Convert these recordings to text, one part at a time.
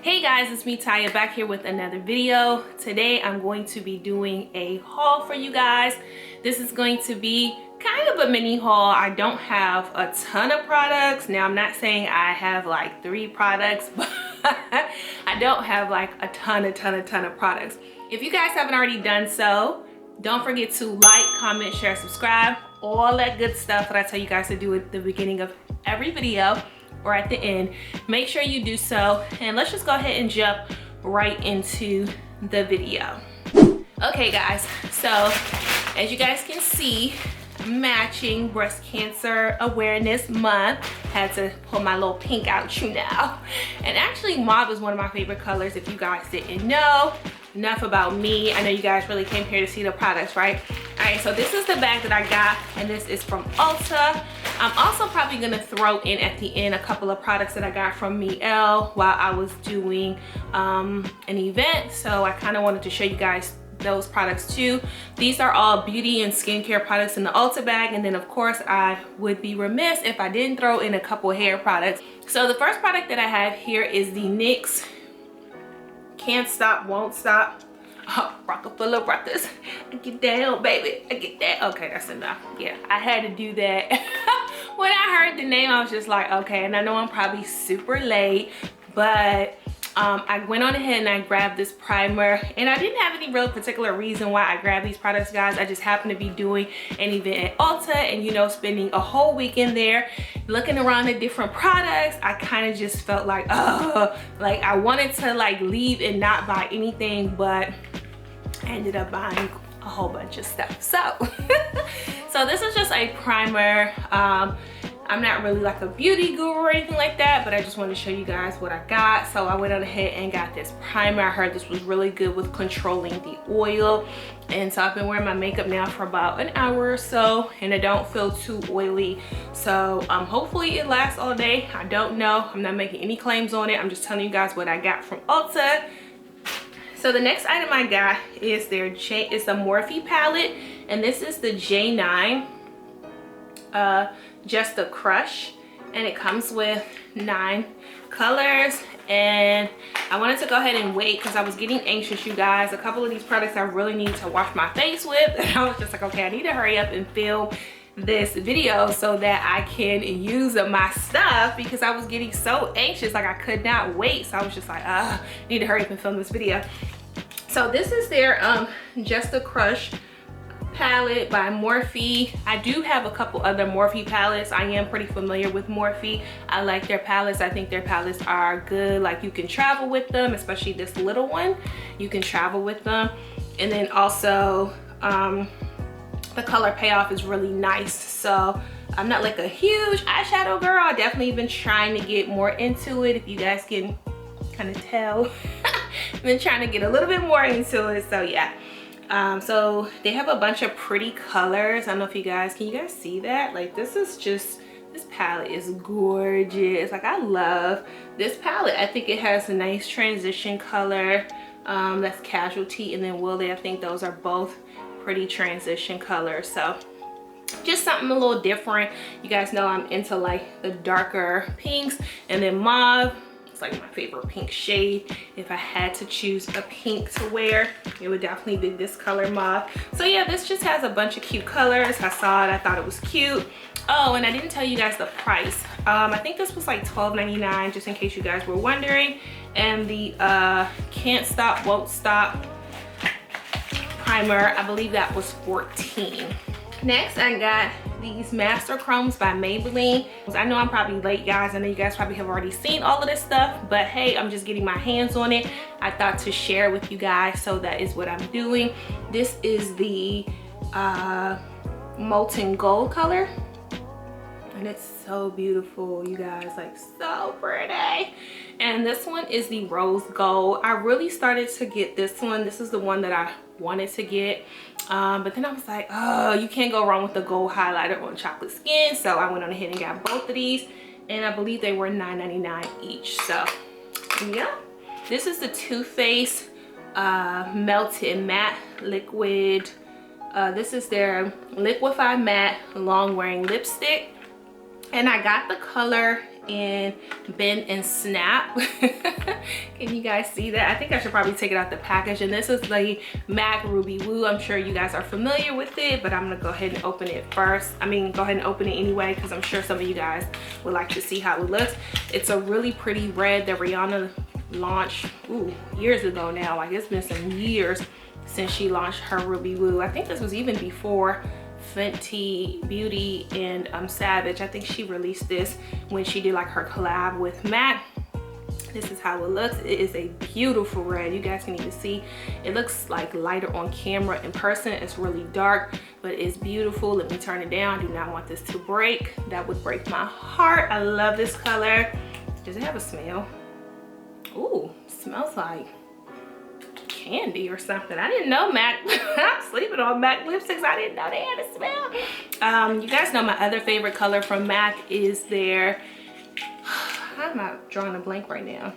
Hey guys, it's me Taya back here with another video. Today I'm going to be doing a haul for you guys. This is going to be kind of a mini haul. I don't have a ton of products. Now I'm not saying I have like 3 products, but I don't have like a ton of products. If you guys haven't already done so, don't forget to like, comment, share, subscribe, all that good stuff that I tell you guys to do at the beginning of every video or at the end. Make sure you do so, and let's just go ahead and jump right into the video. Okay guys, so as you guys can see, matching Breast Cancer Awareness Month, had to pull my little pink out, you know. And actually mauve is one of my favorite colors, if you guys didn't know. Enough about me. I know you guys really came here to see the products, right? All right, so this is the bag that I got, and this is from ULTA. I'm also probably gonna throw in at the end a couple of products that I got from Miel while I was doing an event. So I kind of wanted to show you guys those products too. These are all beauty and skincare products in the ULTA bag, and then of course I would be remiss if I didn't throw in a couple hair products. So the first product that I have here is the NYX Can't Stop, Won't Stop. Oh, Rockefeller Brothers. I get down, baby. I get that. Okay, that's enough. Yeah, I had to do that. When I heard the name, I was just like, okay. And I know I'm probably super late, but I went on ahead and I grabbed this primer, and I didn't have any real particular reason why I grabbed these products, guys. I just happened to be doing an event at ULTA, and you know, spending a whole weekend there looking around at different products. I kind of just felt like, like I wanted to like leave and not buy anything, but I ended up buying a whole bunch of stuff. So so this is just a primer. I'm not really like a beauty guru or anything like that, but I just wanted to show you guys what I got. So I went on ahead and got this primer. I heard this was really good with controlling the oil. And so I've been wearing my makeup now for about an hour or so, and it don't feel too oily. So hopefully it lasts all day. I don't know. I'm not making any claims on it. I'm just telling you guys what I got from ULTA. So the next item I got is it's a Morphe palette, and this is the J9 Just a Crush, and it comes with 9 colors. And I wanted to go ahead and wait because I was getting anxious, you guys. A couple of these products I really need to wash my face with, and I was just like, okay, I need to hurry up and film this video so that I can use my stuff, because I was getting so anxious, like I could not wait. So I was just like, I need to hurry up and film this video. So this is their Just a Crush palette by Morphe. I do have a couple other Morphe palettes. I am pretty familiar with Morphe. I like their palettes. I think their palettes are good. Like, you can travel with them, especially this little one. You can travel with them. And then also the color payoff is really nice. So I'm not like a huge eyeshadow girl. I've definitely been trying to get more into it, if you guys can kind of tell. I've been trying to get a little bit more into it. So yeah. So they have a bunch of pretty colors. I don't know if you guys, can you guys see that? Like, this palette is gorgeous. Like, I love this palette. I think it has a nice transition color. That's Casualty, and then Will They. I think those are both pretty transition colors. So just something a little different. You guys know I'm into like the darker pinks, and then mauve. It's like my favorite pink shade. If I had to choose a pink to wear, it would definitely be this color, mauve. So yeah, this just has a bunch of cute colors. I saw it, I thought it was cute. Oh, and I didn't tell you guys the price. I think this was like $12.99, just in case you guys were wondering. And the Can't Stop, Won't Stop primer, I believe that was $14. Next, I got these Master Chromes by Maybelline. I know I'm probably late, guys. I know you guys probably have already seen all of this stuff, but hey, I'm just getting my hands on it. I thought to share with you guys, so that is what I'm doing. This is the Molten Gold color, and it's so beautiful, you guys. Like, so pretty. And this one is the Rose Gold. I really started to get this one. This is the one that I wanted to get, but then I was like, oh, you can't go wrong with the gold highlighter on chocolate skin. So I went on ahead and got both of these, and I believe they were $9.99 each. So yeah, this is the Too Faced Melted Matte Liquid. This is their Liquify Matte Long Wearing Lipstick, and I got the color in Bend and Snap. Can you guys see that? I think I should probably take it out the package. And this is the MAC Ruby Woo. I'm sure you guys are familiar with it, but I'm gonna go ahead and open it first. I mean, go ahead and open it anyway, because I'm sure some of you guys would like to see how it looks. It's a really pretty red that Rihanna launched years ago now. Like, it's been some years since she launched her Ruby Woo. I think this was even before ULTA Beauty and Savage. I think she released this when she did like her collab with MAC. This is how it looks. It is a beautiful red. You guys can even see it looks like lighter on camera. In person it's really dark, but it's beautiful. Let me turn it down. I do not want this to break. That would break my heart. I love this color. Does it have a smell? Ooh, smells like candy or something. I didn't know MAC. I'm sleeping on MAC lipsticks. I didn't know they had a smell. You guys know my other favorite color from MAC is their, I'm not drawing a blank right now.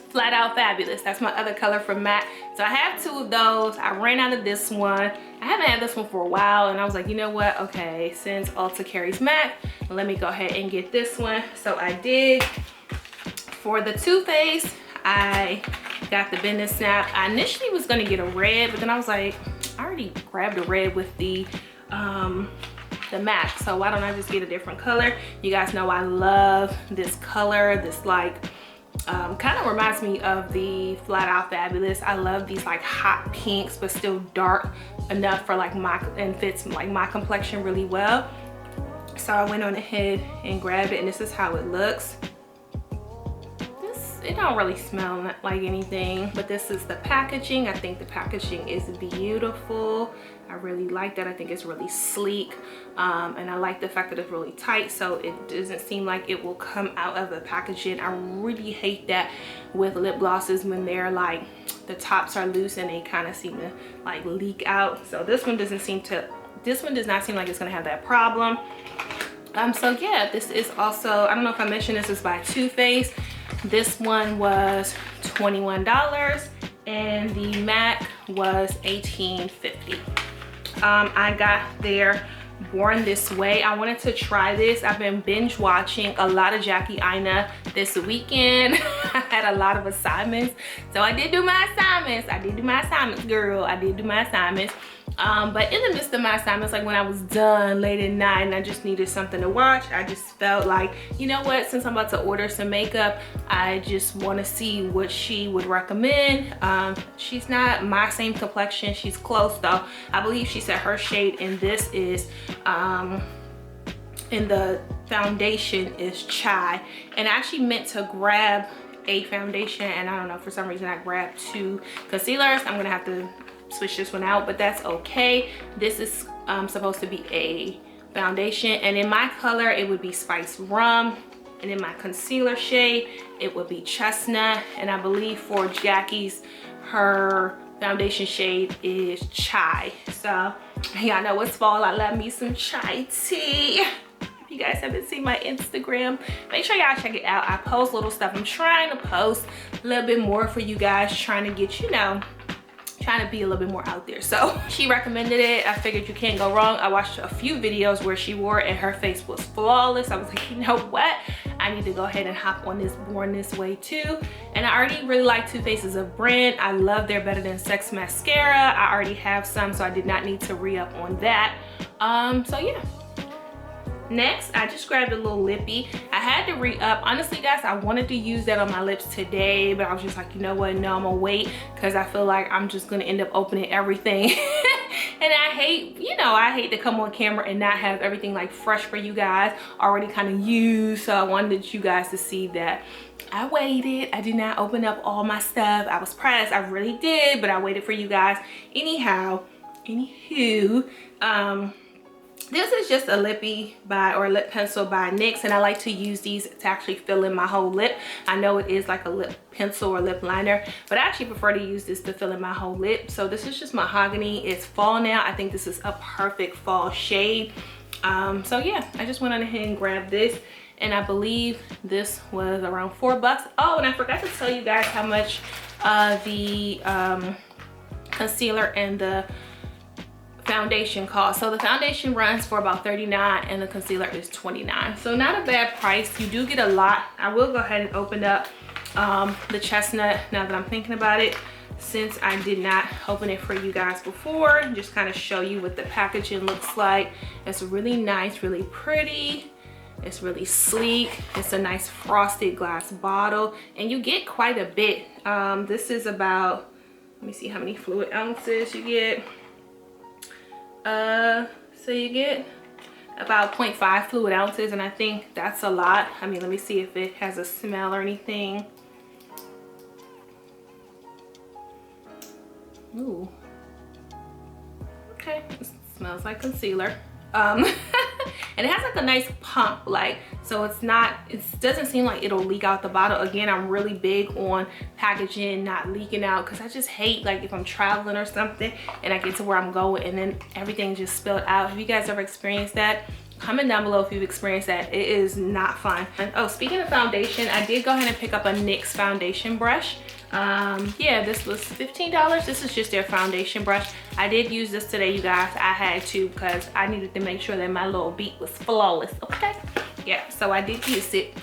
Flat Out Fabulous. That's my other color from MAC. So I have two of those. I ran out of this one. I haven't had this one for a while, and I was like, you know what? Okay, since Ulta carries MAC, let me go ahead and get this one. So I did. For the Too Faced, I got the Bend and Snap. I initially was gonna get a red, but then I was like, I already grabbed a red with the MAC, so why don't I just get a different color? You guys know I love this color. This like kind of reminds me of the Flat Out Fabulous. I love these like hot pinks, but still dark enough for like and fits like my complexion really well. So I went on ahead and grabbed it, and this is how it looks. It don't really smell like anything, but this is the packaging. I think the packaging is beautiful. I really like that. I think it's really sleek, and I like the fact that it's really tight, so it doesn't seem like it will come out of the packaging. I really hate that with lip glosses when they're like the tops are loose and they kind of seem to like leak out. So this one does not seem like it's gonna have that problem. So yeah, this is also, I don't know if I mentioned, this is by Too Faced. This one was $21 and the MAC was $18.50. I got their Born This Way. I wanted to try this. I've been binge watching a lot of Jackie Aina this weekend. I had a lot of assignments, so I did do my assignments. I did do my assignments, girl. I did do my assignments. But in the midst of my assignments, like when I was done late at night and I just needed something to watch, I just felt like, you know what, since I'm about to order some makeup, I just want to see what she would recommend. She's not my same complexion. She's close though. I believe she said her shade in this is in the foundation is Chai, and I actually meant to grab a foundation, and I don't know, for some reason I grabbed two concealers. I'm gonna have to switch this one out, but that's okay. This is supposed to be a foundation, and in my color it would be Spice Rum, and in my concealer shade it would be Chestnut, and I believe for Jackie's, her foundation shade is Chai. So y'all know it's fall. I love me some chai tea. If you guys haven't seen my Instagram, make sure y'all check it out. I post little stuff. I'm trying to post a little bit more for you guys, trying to get, you know, trying to be a little bit more out there. So she recommended it. I figured you can't go wrong. I watched a few videos where she wore it and her face was flawless. I was like, you know what, I need to go ahead and hop on this Born This Way too. And I already really like Too Faced as a brand. I love their Better Than Sex mascara. I already have some, so I did not need to re-up on that. So yeah. Next, I just grabbed a little lippy. I had to re-up. Honestly, guys, I wanted to use that on my lips today, but I was just like, you know what? No, I'm gonna wait, because I feel like I'm just gonna end up opening everything. And I hate, you know, I hate to come on camera and not have everything like fresh for you guys, already kind of used. So I wanted you guys to see that I waited. I did not open up all my stuff. I was pressed. I really did, but I waited for you guys. Anywho, this is just a lippy or a lip pencil by NYX, and I like to use these to actually fill in my whole lip. I know it is like a lip pencil or lip liner, but I actually prefer to use this to fill in my whole lip. So this is just Mahogany. It's fall now. I think this is a perfect fall shade. So yeah, I just went on ahead and grabbed this, and I believe this was around $4. Oh, and I forgot to tell you guys how much the concealer and the foundation cost. So the foundation runs for about $39 and the concealer is $29. So not a bad price. You do get a lot. I will go ahead and open up the Chestnut now that I'm thinking about it, since I did not open it for you guys before. Just kind of show you what the packaging looks like. It's really nice, really pretty. It's really sleek. It's a nice frosted glass bottle and you get quite a bit. This is about, let me see how many fluid ounces you get. So you get about 0.5 fluid ounces and I think that's a lot. I mean, let me see if it has a smell or anything. Ooh. Okay, it smells like concealer. And it has like a nice pump, like, so it's not, it doesn't seem like it'll leak out the bottle. Again, I'm really big on packaging not leaking out because I just hate, like, if I'm traveling or something and I get to where I'm going and then everything just spilled out. Have you guys ever experienced that? Comment down below if you've experienced that. It is not fun. And oh, speaking of foundation, I did go ahead and pick up a NYX foundation brush. Yeah, this was $15. This is just their foundation brush. I did use this today, you guys. I had to because I needed to make sure that my little beat was flawless. Okay, yeah, so I did use it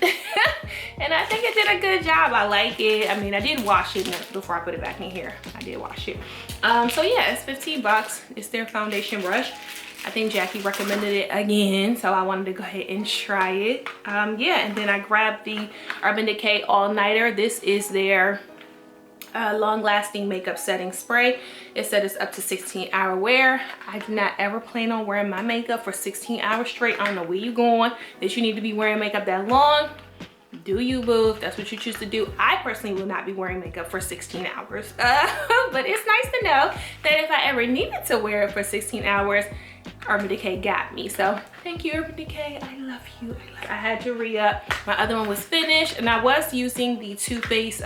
and I think it did a good job. I like it. I mean, I did wash it before I put it back in here. I did wash it. So yeah, it's 15 bucks. It's their foundation brush. I think Jackie recommended it again, so I wanted to go ahead and try it. Yeah, and then I grabbed the Urban Decay All Nighter. This is their long-lasting makeup setting spray. It said it's up to 16-hour wear. I do not ever plan on wearing my makeup for 16 hours straight. I don't know where you're going that you need to be wearing makeup that long. Do you, boo, if that's what you choose to do. I personally will not be wearing makeup for 16 hours. But it's nice to know that if I ever needed to wear it for 16 hours, Urban Decay got me. So thank you, Urban Decay. I love you. I had to re-up. My other one was finished and I was using the Too Faced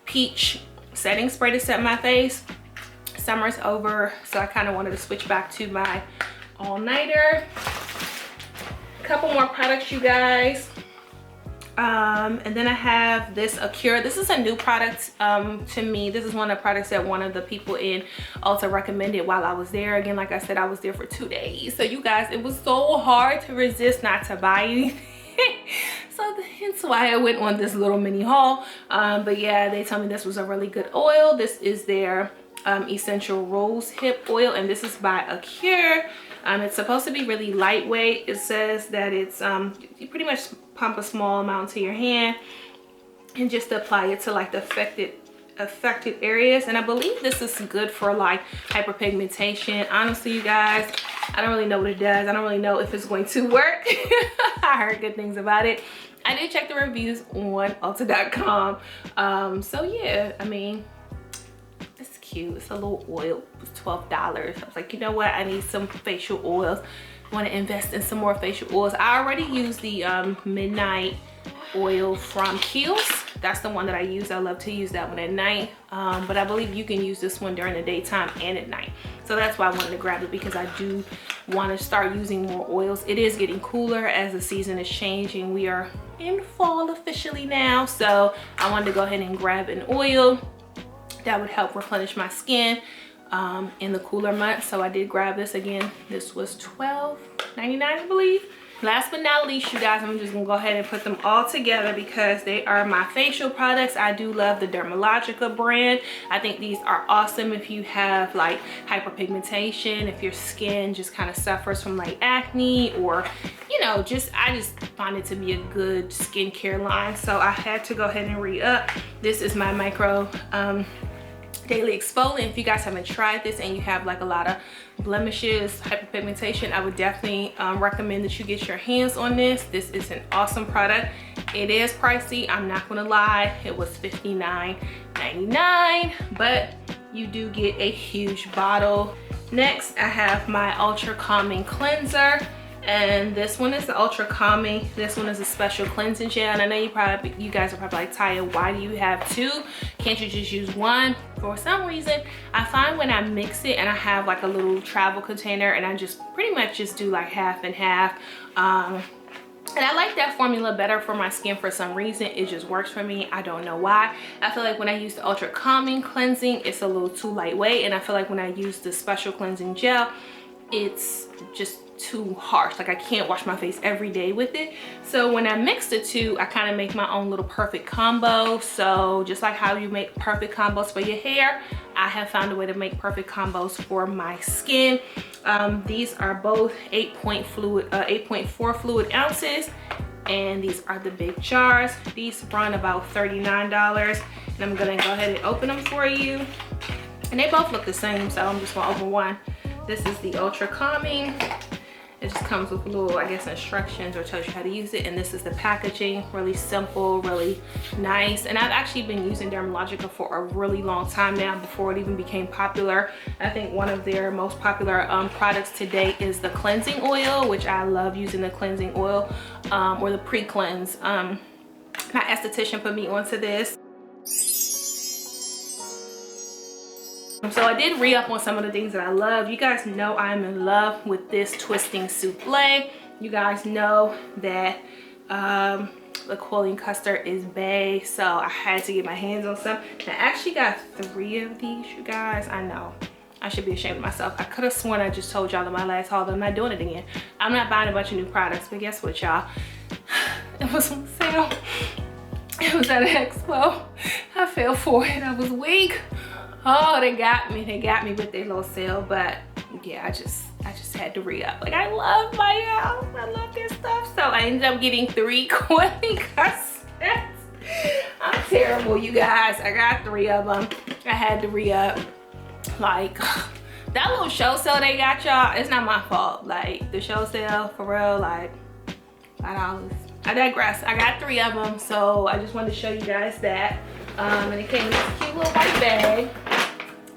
Peach setting spray to set my face. Summer's over, so I kind of wanted to switch back to my all-nighter. A couple more products, you guys. And then I have this Acure. This is a new product to me. This is one of the products that one of the people in Ulta recommended while I was there. Again, like I said, I was there for 2 days. So you guys, it was so hard to resist not to buy anything. So hence why I went on this little mini haul. But yeah, they told me this was a really good oil. This is their essential Rosehip oil, and this is by Acure. It's supposed to be really lightweight. It says that it's you pretty much pump a small amount to your hand and just apply it to like the affected areas. And I believe this is good for like hyperpigmentation. Honestly, you guys, I don't really know what it does. I don't really know if it's going to work. I heard good things about it. I did check the reviews on ulta.com. So yeah, I mean, it's cute. It's a little oil. It was $12. I was like, you know what, I need some facial oils. I want to invest in some more facial oils. I already used the Midnight oil from Kiehl's. That's the one that I use. I love to use that one at night, but I believe you can use this one during the daytime and at night. So that's why I wanted to grab it, because I do want to start using more oils. It is getting cooler as the season is changing. We are in fall officially now, so I wanted to go ahead and grab an oil that would help replenish my skin in the cooler months. So I did grab this. Again, this was $12.99, I believe. Last but not least, you guys, I'm just gonna go ahead and put them all together because they are my facial products. I do love the Dermalogica brand. I think these are awesome if you have like hyperpigmentation, if your skin just kind of suffers from like acne, or you know, I just find it to be a good skincare line. So I had to go ahead and re-up. This is my micro daily exfoliant. If you guys haven't tried this and you have like a lot of blemishes, hyperpigmentation, I would definitely recommend that you get your hands on this. This is an awesome product. It is pricey, I'm not gonna lie. It was $59.99, but you do get a huge bottle. Next, I have my Ultra Calming Cleanser. And this one is the Ultra Calming. This one is a special cleansing gel. And I know you guys are probably like, Taya, why do you have two? Can't you just use one? For some reason, I find when I mix it and I have like a little travel container and I just pretty much just do like half and half. And I like that formula better for my skin for some reason. It just works for me. I don't know why. I feel like when I use the Ultra Calming Cleansing, it's a little too lightweight. And I feel like when I use the special cleansing gel, it's just too harsh. Like I can't wash my face every day with it. So when I mix the two, I kind of make my own little perfect combo. So just like how you make perfect combos for your hair, I have found a way to make perfect combos for my skin. These are both 8.4 fluid ounces, and these are the big jars. These run about $39, and I'm gonna go ahead and open them for you. And they both look the same, so I'm just gonna open one. This is the Ultra Calming. It just comes with little, I guess, instructions or tells you how to use it. And this is the packaging, really simple, really nice. And I've actually been using Dermalogica for a really long time now, before it even became popular. I think one of their most popular products today is the cleansing oil, which I love using the cleansing oil or the pre-cleanse. My esthetician put me onto this. So I did re-up on some of the things that I love. You guys know I'm in love with this twisting souffle. You guys know that the cooling custard is bae, so I had to get my hands on some. I actually got 3 of these, you guys. I know, I should be ashamed of myself. I could have sworn I just told y'all in my last haul, but I'm not doing it again. I'm not buying a bunch of new products, but guess what, y'all? It was on sale. It was at an expo. I fell for it. I was weak. Oh, they got me with their little sale. But yeah, I just had to re-up. Like, I love my house. I love this stuff. So I ended up getting 3 cooling custard. I'm terrible, you guys. I got 3 of them. I had to re-up. Like, that little show sale they got, y'all, it's not my fault. Like, the show sale, for real, like $5. I digress. I got 3 of them, so I just wanted to show you guys that. And it came in this cute little white bag.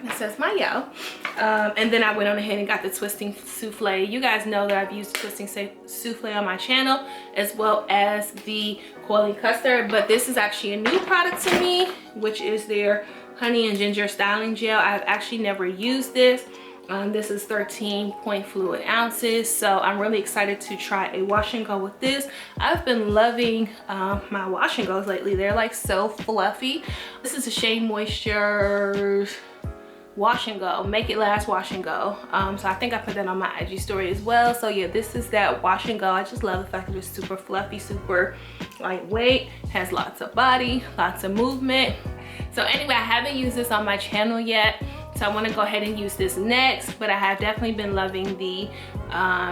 It says Mayo. And then I went on ahead and got the twisting souffle. You guys know that I've used twisting souffle on my channel, as well as the cooling custard. But this is actually a new product to me, which is their honey and ginger styling gel. I've actually never used this. This is 13 fluid ounces, so I'm really excited to try a wash and go with this. I've been loving my wash and goes lately. They're like so fluffy. This is a Shea Moisture wash and go, make it last wash and go. So I think I put that on my IG story as well. So yeah, this is that wash and go. I just love the fact that it's super fluffy, super lightweight, has lots of body, lots of movement. So anyway, I haven't used this on my channel yet, so I want to go ahead and use this next. But I have definitely been loving the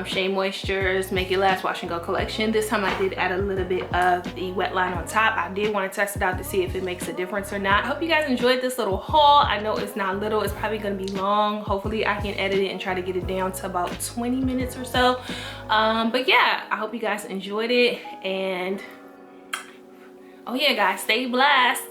Shea Moisture's Make It Last Wash and Go collection. This time I did add a little bit of the wet line on top. I did want to test it out to see if it makes a difference or not. I hope you guys enjoyed this little haul. I know it's not little, it's probably going to be long. Hopefully I can edit it and try to get it down to about 20 minutes or so. But yeah, I hope you guys enjoyed it. And oh yeah, guys, stay blessed.